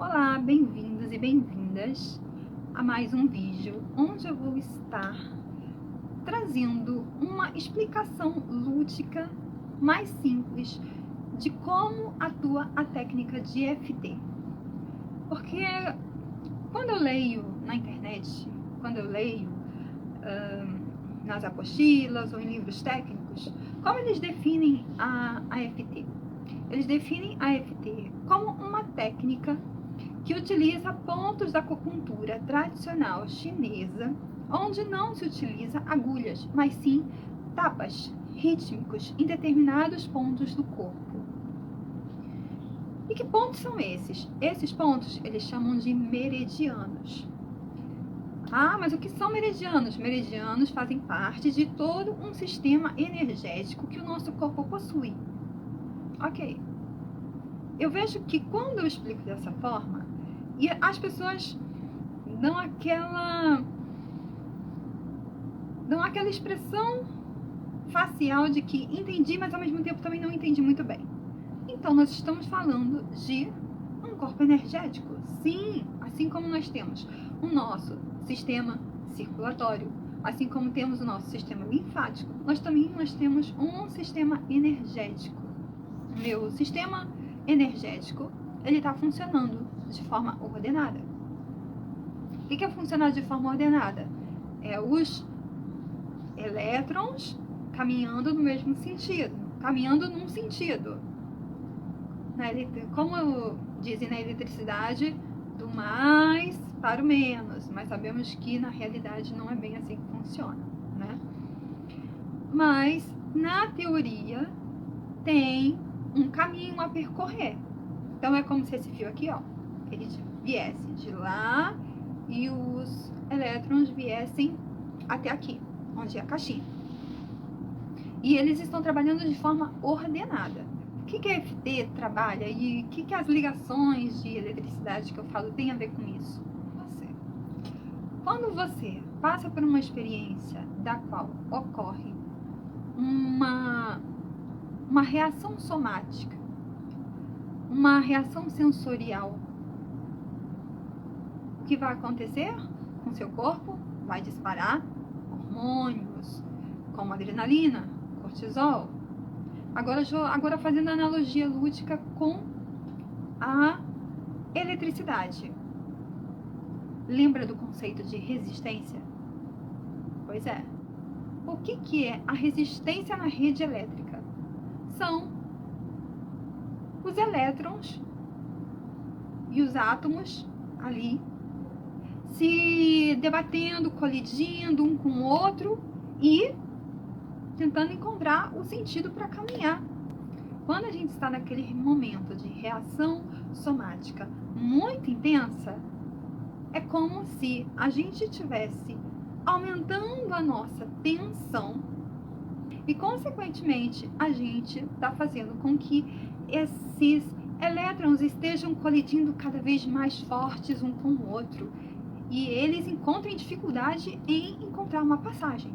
Olá, bem-vindos e bem-vindas a mais um vídeo onde eu vou estar trazendo uma explicação lúdica mais simples de como atua a técnica de EFT. Porque quando eu leio na internet, quando eu leio nas apostilas ou em livros técnicos, como eles definem a EFT? Eles definem a EFT como uma técnica que utiliza pontos da acupuntura tradicional chinesa, onde não se utiliza agulhas, mas sim tapas rítmicos em determinados pontos do corpo. E que pontos são esses? Esses pontos eles chamam de meridianos. Ah, mas o que são meridianos? Meridianos fazem parte de todo um sistema energético que o nosso corpo possui. Ok. Eu vejo que quando eu explico dessa forma, e as pessoas dão aquela expressão facial de que entendi, mas ao mesmo tempo também não entendi muito bem. Então, nós estamos falando de um corpo energético. Sim, assim como nós temos o nosso sistema circulatório, assim como temos o nosso sistema linfático, nós temos um sistema energético. O meu sistema energético, ele está funcionando de forma ordenada. O que é funcionar de forma ordenada? É os elétrons caminhando no mesmo sentido, caminhando num sentido. Como dizem na eletricidade, do mais para o menos, mas sabemos que na realidade não é bem assim que funciona, né? Mas na teoria tem um caminho a percorrer. Então é como se esse fio aqui, ó, ele viesse de lá e os elétrons viessem até aqui, onde é a caixinha. E eles estão trabalhando de forma ordenada. O que a EFT trabalha e o que as ligações de eletricidade que eu falo tem a ver com isso? Quando você passa por uma experiência da qual ocorre uma reação somática, uma reação sensorial, o que vai acontecer com seu corpo? Vai disparar hormônios, como adrenalina, cortisol. Agora fazendo analogia lúdica com a eletricidade. Lembra do conceito de resistência? Pois é. O que é a resistência na rede elétrica? São os elétrons e os átomos ali se debatendo, colidindo um com o outro e tentando encontrar o sentido para caminhar. Quando a gente está naquele momento de reação somática muito intensa, é como se a gente estivesse aumentando a nossa tensão e, consequentemente, a gente está fazendo com que esses elétrons estejam colidindo cada vez mais fortes um com o outro e eles encontrem dificuldade em encontrar uma passagem.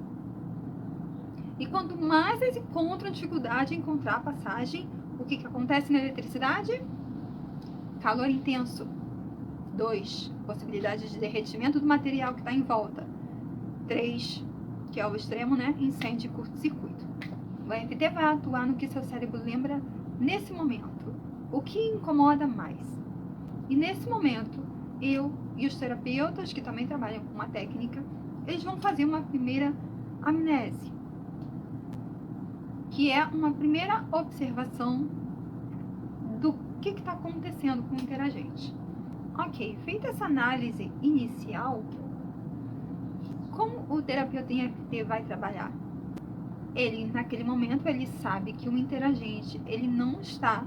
E quanto mais eles encontram dificuldade em encontrar a passagem, o que acontece na eletricidade? Calor intenso. 2, possibilidade de derretimento do material que está em volta. 3, que é o extremo, né? Incêndio e curto-circuito. O EFT vai atuar no que seu cérebro lembra nesse momento. O que incomoda mais? E nesse momento, eu e os terapeutas que também trabalham com a técnica, eles vão fazer uma primeira amnese, que é uma primeira observação do que está acontecendo com o interagente. Ok, feita essa análise inicial, como o terapeuta em EFT vai trabalhar? Ele, naquele momento, ele sabe que o interagente, ele não está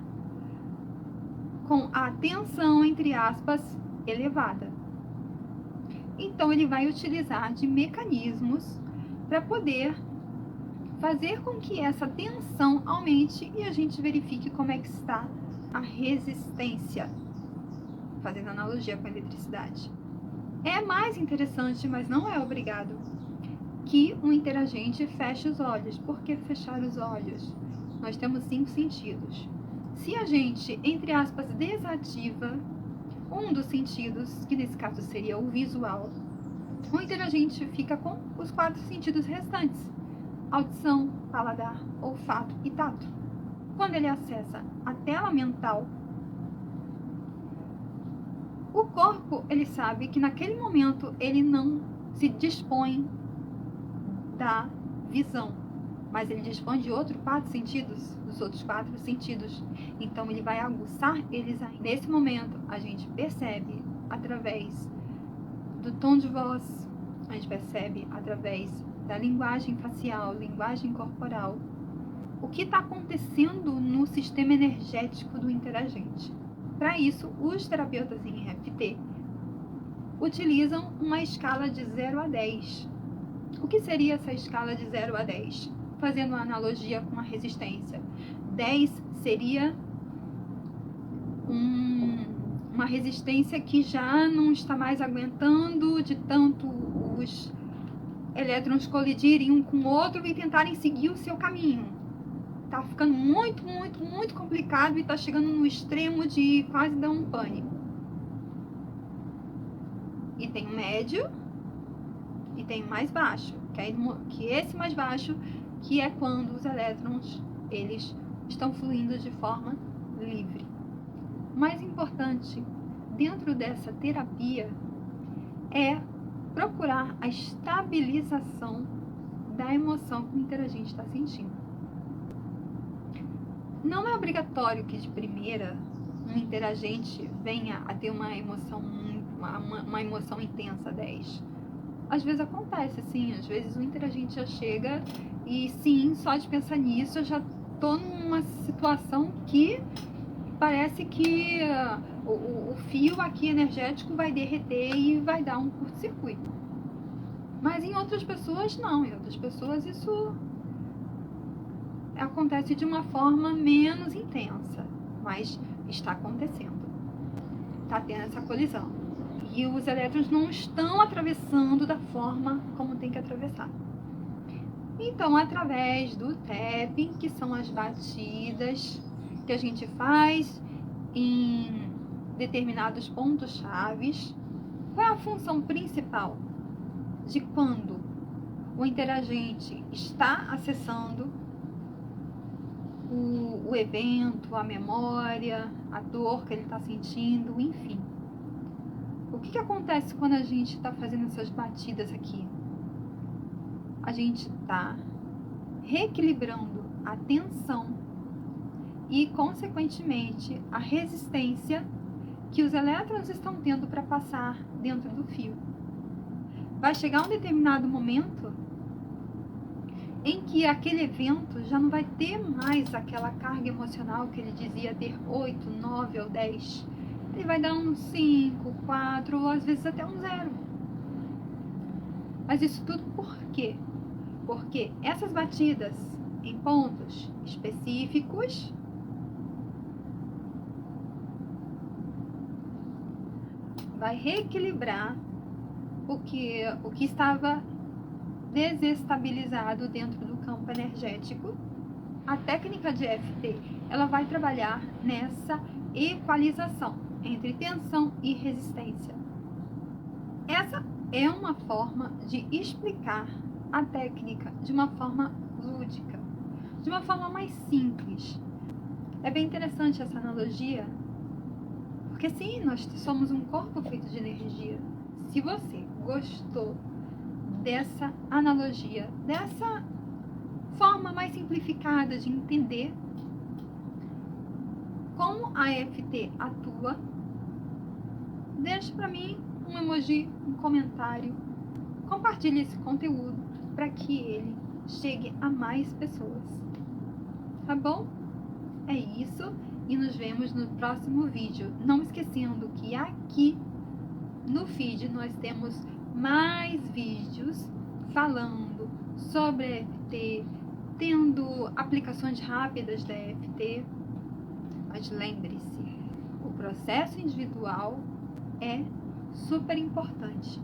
com a tensão, entre aspas, elevada. Então, ele vai utilizar de mecanismos para poder fazer com que essa tensão aumente e a gente verifique como é que está a resistência, fazendo analogia com a eletricidade. É mais interessante, mas não é obrigado, que o interagente feche os olhos. Por que fechar os olhos? Nós temos 5 sentidos. Se a gente, entre aspas, desativa um dos sentidos, que nesse caso seria o visual, o interagente fica com os 4 sentidos restantes: audição, paladar, olfato e tato. Quando ele acessa a tela mental, o corpo, ele sabe que naquele momento ele não se dispõe da visão, mas ele dispõe de outros 4 sentidos, dos outros 4 sentidos. Então ele vai aguçar eles aí. Nesse momento, a gente percebe através do tom de voz, a gente percebe através da linguagem facial, linguagem corporal, o que está acontecendo no sistema energético do interagente. Para isso, os terapeutas em EFT utilizam uma escala de 0 a 10. O que seria essa escala de 0 a 10? Fazendo uma analogia com a resistência. 10 seria uma resistência que já não está mais aguentando de tanto os elétrons colidirem um com o outro e tentarem seguir o seu caminho. Tá ficando muito, muito, muito complicado e tá chegando no extremo de quase dar um pânico. E tem o médio e tem o mais baixo, que esse mais baixo, que é quando os elétrons, eles estão fluindo de forma livre. O mais importante dentro dessa terapia é procurar a estabilização da emoção que o interagente está sentindo. Não é obrigatório que de primeira um interagente venha a ter uma emoção intensa 10. Às vezes acontece, sim, às vezes o interagente já chega e sim, só de pensar nisso eu já tô numa situação que parece que o fio aqui energético vai derreter e vai dar um curto-circuito. Mas em outras pessoas não, em outras pessoas isso acontece de uma forma menos intensa, mas está acontecendo, está tendo essa colisão e os elétrons não estão atravessando da forma como tem que atravessar. Então, através do tapping, que são as batidas que a gente faz em determinados pontos chaves, qual é a função principal de quando o interagente está acessando o evento, a memória, a dor que ele está sentindo, enfim. O que acontece quando a gente está fazendo essas batidas aqui? A gente está reequilibrando a tensão e, consequentemente, a resistência que os elétrons estão tendo para passar dentro do fio. Vai chegar um determinado momento em que aquele evento já não vai ter mais aquela carga emocional que ele dizia ter 8, 9 ou 10. Ele vai dar um 5, 4 ou às vezes até um 0. Mas isso tudo por quê? Porque essas batidas em pontos específicos vai reequilibrar o que estava desestabilizado dentro do campo energético. A técnica de EFT, ela vai trabalhar nessa equalização entre tensão e resistência. Essa é uma forma de explicar a técnica de uma forma lúdica, de uma forma mais simples. É bem interessante essa analogia, porque sim, nós somos um corpo feito de energia. Se você gostou dessa analogia, dessa forma mais simplificada de entender como a EFT atua, deixa para mim um emoji, um comentário, compartilhe esse conteúdo para que ele chegue a mais pessoas, tá bom? É isso e nos vemos no próximo vídeo. Não esquecendo que aqui no feed nós temos mais vídeos falando sobre a EFT, tendo aplicações rápidas da EFT. Mas lembre-se, o processo individual é super importante,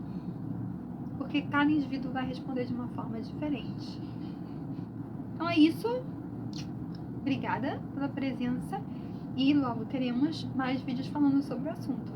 porque cada indivíduo vai responder de uma forma diferente. Então é isso. Obrigada pela presença e logo teremos mais vídeos falando sobre o assunto.